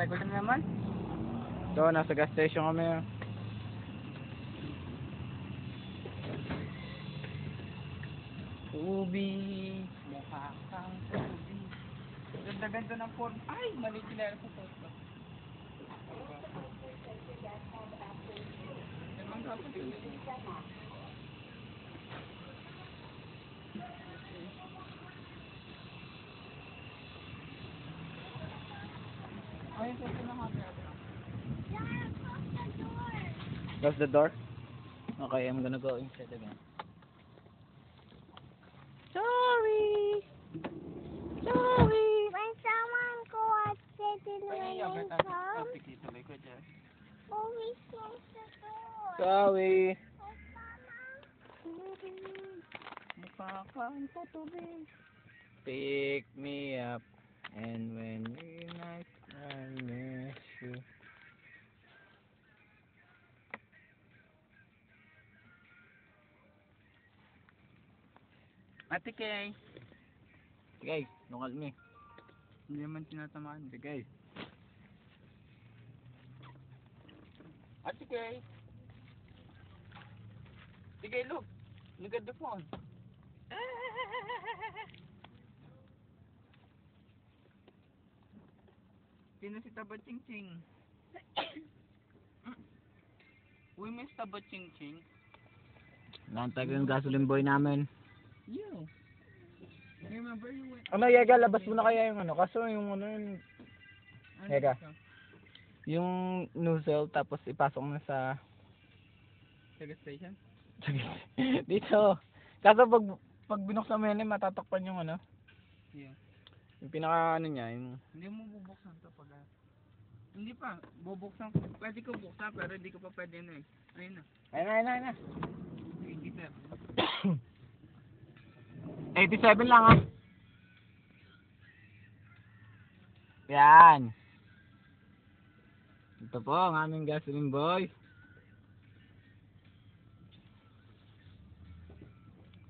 Motorcycle na naman. So, nasa gas station kami. Tubig. Mukha kang tubig. Ganda-ganda ng form. Ay, mali kinala sa photo. Ganun dapat yun. Ay, ito na camera. Close the door. Okay, I'm gonna go inside again. Sorry! Sorry! When someone go outside and when they come, always close the door. Sorry! Mukha kang tubig. Pick me up. And when we night, I miss you. Ate Kay. Guys, look at me. Hindi naman tinatamaan. Guys. Ate Kay. Sige, look. Look at the phone. Sino si Taba Ching Ching? We miss Taba Ching Ching. Nantay ko yung gasoline boy namin. You. Remember you went... Ano, Yega, labas mo na kaya yung ano. Kaso yung ano yun, Ano Teka. ito? yung nozzle, tapos ipasok mo na sa... Sa gas station? Dito. Kaso pag binuksan mo yan, matatakpan yung ano. Yeah. Yung pinaka ano niya, yung... Hindi mo bubuksan to pag... Hindi pa. Bubuksan ko. Pwede ko buksan pero hindi ko pa pwede na eh. Ayun na. Ayun na. 87. 87 lang ah. Yan. Ito po ang aming gasoline boy.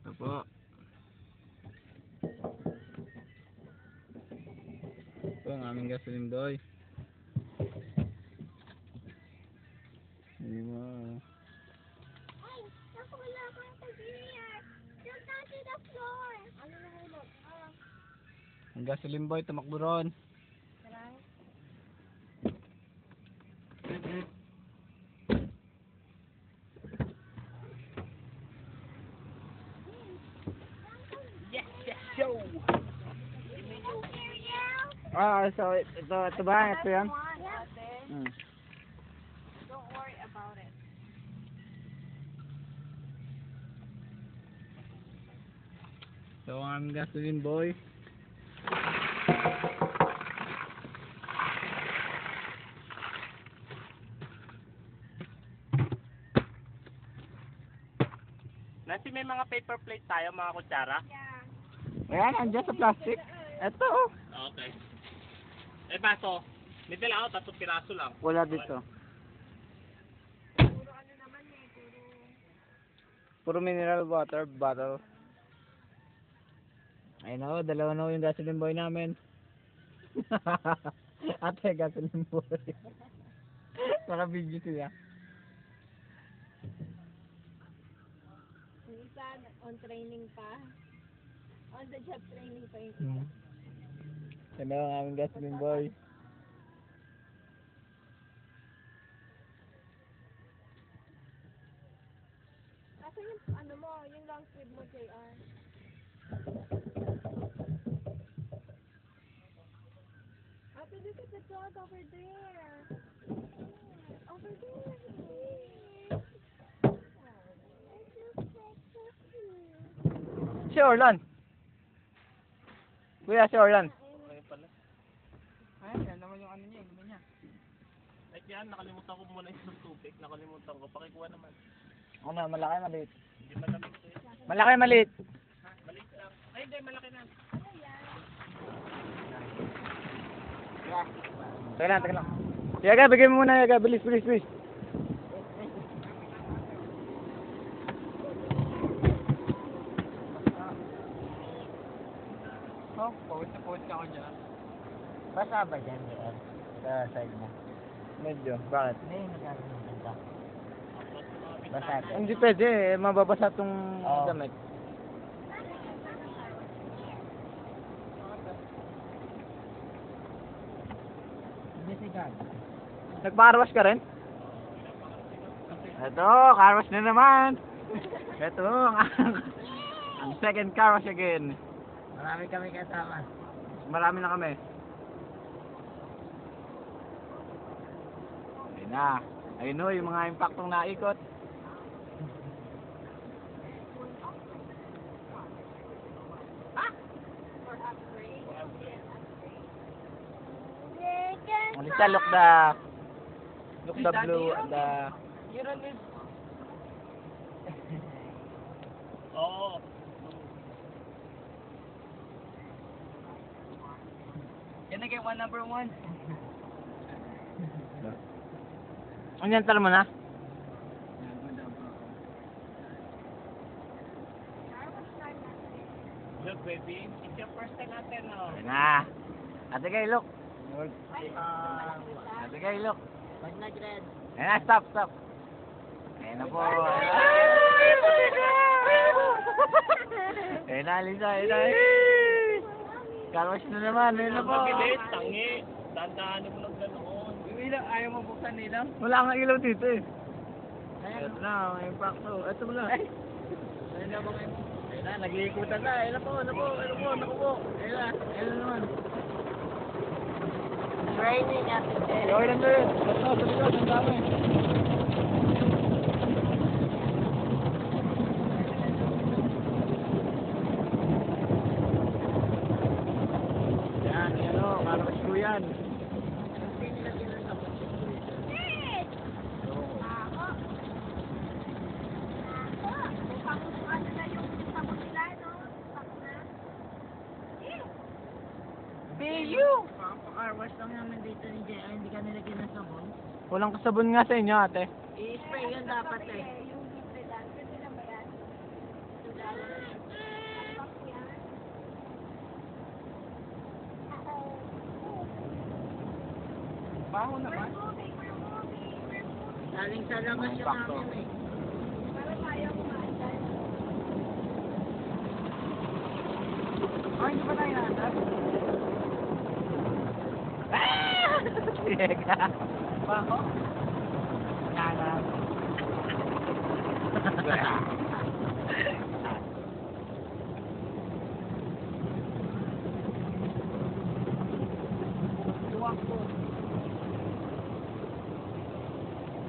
Ito po. Ito ang aming gasoline boy. Hindi mo. Ay, naku, wala kang tag-ear. Don't touch the floor. Ano na hulog? Ang gasoline boy, tumakbo ron. Yes, show! So ito ba? Ito yan? Hmm. Don't worry about it. So ang aming gasoline boy. Nancy, may mga paper plate tayo, mga kutsara? Ayan, andyan sa plastic. Ito oh. Okay. Eh, baso. May dala ako, 3 piraso lang. Wala dito. Puro mineral water bottle. Ayun o, dalawa na yung gasoline boy namin. Ate, gasoline boy. Naka-video siya. Yung isa, on training pa. On the job training pa yung isa. Hmm. Yan ang aming gasoline boy. Kasi yung ano mo, yung long sleeve mo, JR. Ate, look at the dog over there. Over there. Si Orlan. Kuya, si Orlan. Okay pala. Ay, yan naman yung ano niya, yung niya. Ay, kaya nakalimutan ko muna yung tubig. Nakalimutan ko. Pakikuha naman. Ano, malaki, maliit. Hindi malamig ko yun. Malaki, maliit. Ha? Maliit lang. Ay, hindi. Malaki na. Teka lang. Yaga, bigay mo muna, Yaga. Bilis. Oh, pawis na pawis ako dyan. Basa ba dyan, Yaga? Sa side mo. Medyo. Bakit? Hindi, magkakaroon ng ganda. Tapos, Basta. Hindi pwede eh. Mababasa tong Oo. damit. Hindi sigat. Nagpa-carwash ka rin? Ito, carwash na naman. Ito, ang second carwash again. Marami kami kasama. Marami na kami. Ayun na. Ayun o, yung mga impaktong naikot. Alisa, look the blue and the... Oo. Yan na kayo, number 1. Ano yan, tala mo na? Look, baby. It's your first time natin, no? Ayun na. Ate Kay, look. Ate Kay, look. Pag nag-red. Ayun na, stop. Ayun na po. Ayun na, Alisa, ayun na. Carwash na naman, ayun na po. Magilit, tangi. Dandaan mo lang ganoon. Ayaw mo buksan nilang? Wala kang ilaw dito eh. Ito na, may impacto. Ito mo lang. Ayun na mga yun. Ayun na, nag-iikutan na. Ayun na po. Ayun na naman. Training natin, Jerry. Okay lang doon. Ito, sa likod, ang dami. Yan o, carwash ko yan. Biyo! Car-wash lang naman dito ni Jay. Ay, hindi ka nilagyan ng sabon. Walang kasabon nga sa inyo, ate. I-spray yun dapat eh. Baho naman. Galing sa lamas yung Impacto. namin eh. Ay, hindi pa tayo natas? Teka. Baho? Kanan. Tuwak ko.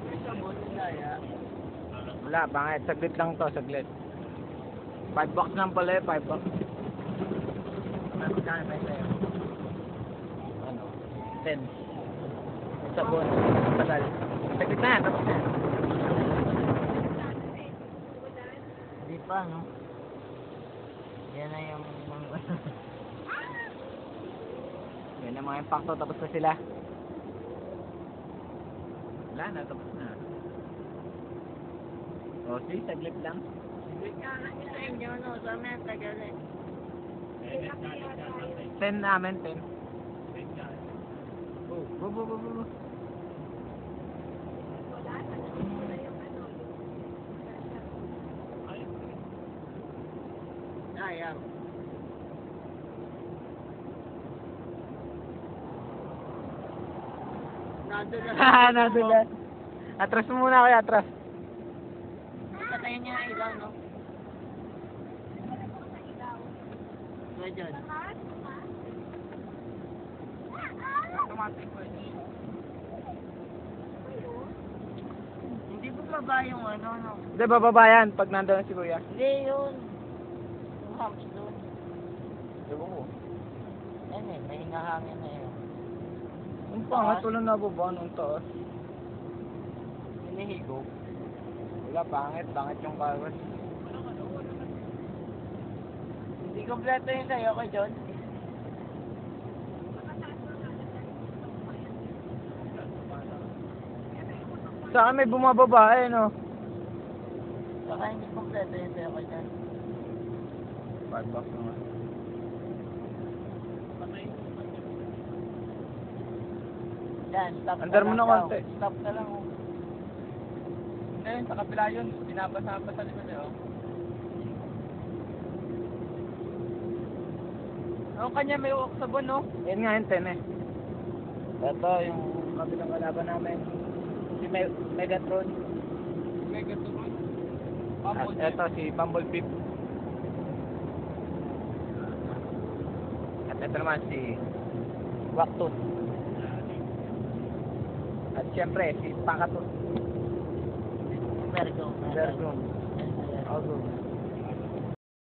May sabon, kaya. Wala, pangit. Saglit lang to, saglit. 5 bucks lang pala eh, 5 bucks. Magkano ba sa'yo? Ano? 10. Sabon. Tagal. Saglit na, tapos na. Hindi pa, no? Yan na yung mga... Yan ang mga impacto, tapos na sila. Wala na, tapos na. O, see, saglit lang. Kaya sa inyo, no? Sa mga tagal eh. 10 namin, 10. Go. Sayang. Nadulas. Atras mo muna kayo, atras. Patayin niya ang ilaw, no? So, dyan. Automatic po eh. Hindi po baba yung ano, no? Hindi, bababa yan pag nandun si Kuya. Hindi yun. Yung humps doon. Ewan ko. Yan eh, may hingahangin na yun. Ang pangat, walang nababa nung taas. Hinihigo. Wala, pangit yung carwash. Hindi kompleto yung sa'yo kay John. Sa akin may bumababa eh, no? Saka hindi kompleto yung sa'yo kay John. 5 bucks naman. Yan, stop Andar mo na konti. Stop na lang. Oh. Hindi, sa kapila yun. Binabasa-basa sa likod eh, oh. Ang kanya may uok sa buwan, no? Yan nga yung 10 eh. Ito yung kabilang kalaban namin. Si Megatron. Mega tuloy. At ito si Bumblebee. At ito naman si Wactooth. At syempre si Pakatooth. Vergo. Vergo. Also.